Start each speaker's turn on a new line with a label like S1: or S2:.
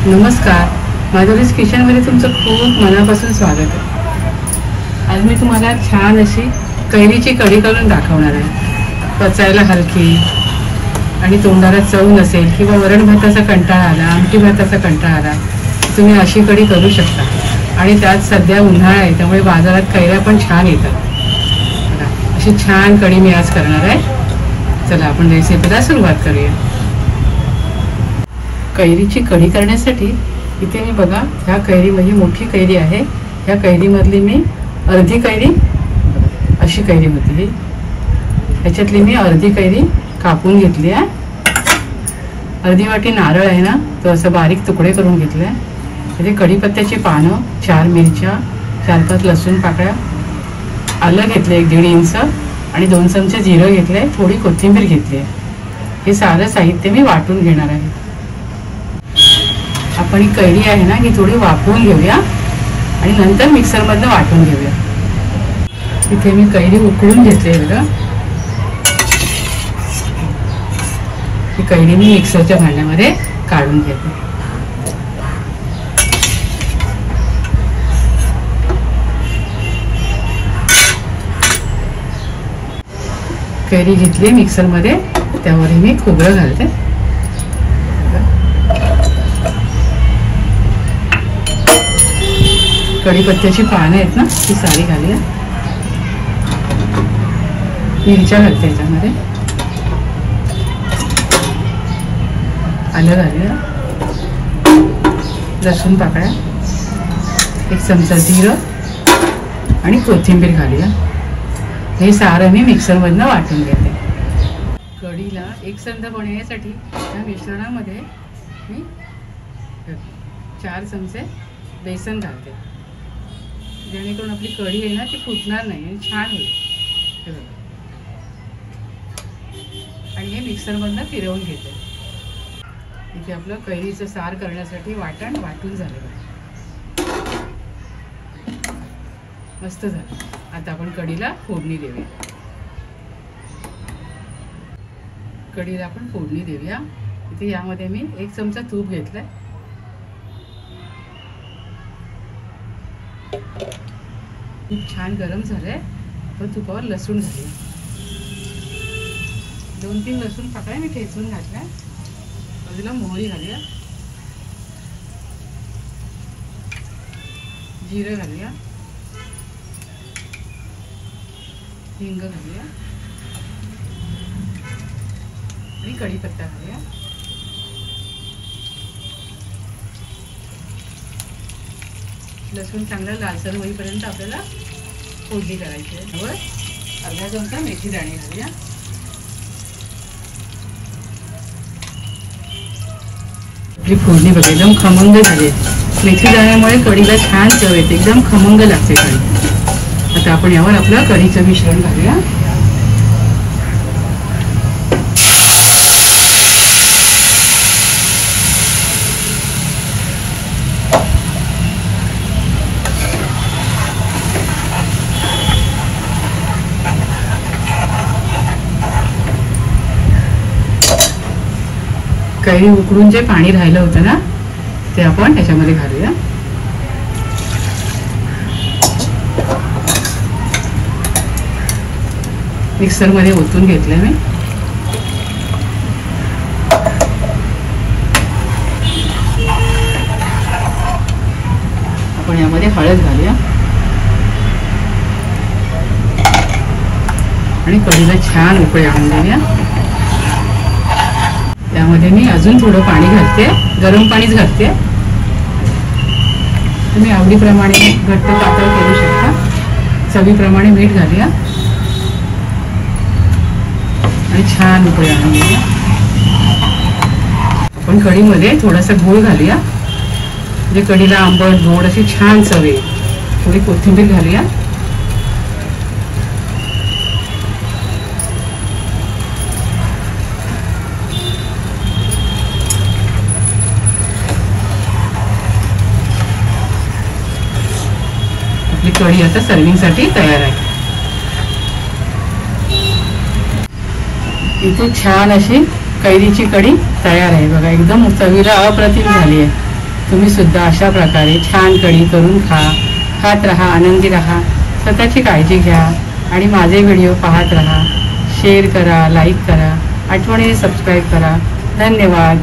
S1: नमस्कार, माधुरीज किचनमध्ये तुमचं खूप मनापासून स्वागत आहे। आज मी तुम्हाला छान अशी कैरीची कढी करून दाखवणार आहे। पचायला हलकी आणि तोंडाला चव नसेल किंवा वरण भाताचा कंटाळा आला, आमटी भाताचा कंटाळा आला, तुम्ही अशी कढी करू शकता। आणि त्यात सध्या उन्हाळा आहे त्यामुळे बाजारात कैऱ्या पण छान येतात। अशी छान कढी मी आज करणार आहे। चला आपण रेसिपीला सुरुवात करूया। कैरीची कढी करण्यासाठी इथे मी बघा, ह्या कैरी म्हणजे मोठी कैरी आहे। ह्या कैरीमधली मी अर्धी कैरी, अशी कैरी होती ही, ह्याच्यातली मी अर्धी कैरी कापून घेतली आहे। अर्धी वाटी नारळ आहे ना, तो असं बारीक तुकडे करून घेतले। त्याचे कढीपत्त्याची पानं, 4 मिरच्या, 4-5 लसूण पाकळ्या, आलं घेतले 1.5 इंच आणि 2 चमचे जिरं घेतले, थोडी कोथिंबीर घेतली आहे। हे सारं साहित्य मी वाटून घेणार आहे। आपण ही कैरी आहे ना, ही थोडी वाफवून घेऊया आणि नंतर मिक्सरमधनं वाटून घेऊया। इथे मी कैरी उकळून घेतली बघा। ही कैरी मी मिक्सरच्या भांड्यामध्ये काढून घेते। कैरी घेतली मिक्सरमध्ये, त्यावर मी खोबरं घालते। कढीपत्त्याची पानं आहेत ना, ती सारी घालूया। मिरच्या घालते याच्यामध्ये, आलं घालूया, लसूण पाकळ्या, 1 चमचा जिरं आणि कोथिंबीर घालूया। हे सारं मी मिक्सरमधनं वाटून घेते। कढीला एकसंध बनवण्यासाठी या मिश्रणामध्ये मी 4 चमचे बेसन घालते, जेणेकरून आपली कढी आहे ना ती फुटणार नाही आणि छान होईल। हे बघा, आणि हे मिक्सरमधनं फिरवून घेते। इथे आपलं कैरीचं सार करण्यासाठी वाटण वाटून झालेलं आहे, मस्त झालं। आता आपण कढीला फोडणी देऊया। कढीला आपण फोडणी देऊया। इथे यामध्ये मी 1 चमचा तूप घेतलंय। खूप छान गरम झालंय, तर तुपावर लसूण घालूया। 2-3 लसूण पाकळ्या मी ठेचून घातल्या। बाजूला मोहरी घालूया, जिरं घालूया, हिंग घालूया आणि कढीपत्ता घालूया। लसूण चांगला लालसर होईपर्यंत आपल्याला फोडणी करायची आहे। वर अर्धा चमचा मेथी दाणे घालूया। आपली फोडणी बघा एकदम खमंग झाली आहे। मेथी दाण्यामुळे कढीला छान चव येते, एकदम खमंग लागते कढी। आता आपण यावर आपलं कढीचं मिश्रण घालूया। कैरी उकडून जे पाणी राहिलं होतं ना, ते आपण त्याच्यामध्ये घालूया। मिक्सरमध्ये ओतून घेतलंय मी। आपण यामध्ये हळद घालूया आणि कढीला छान उकळी आणून देऊया। त्यामध्ये मी अजून थोडं पाणी घालते, गरम पाणीच घालते। तुम्ही आवडीप्रमाणे घट्ट पातळ करू शकता। चवीप्रमाणे मीठ घालूया आणि छान उकळी आणून घेऊया। आपण कढीमध्ये थोडासा गूळ घालूया, म्हणजे कढीला आंबट गोड अशी छान चव येईल। थोडी कोथिंबीर घालूया। आपली कढी आता सर्विंगसाठी तयार आहे। इथे छान अशी कैरीची कढी तयार आहे बघा, एकदम चवीला अप्रतिम झाली आहे। तुम्ही सुद्धा अशा प्रकारे छान कढी करून खात राहा, आनंदी राहा, स्वतःची काळजी घ्या आणि माझे व्हिडिओ पाहत राहा. शेअर करा, लाईक करा, आठवणीने सबस्क्राईब करा. धन्यवाद.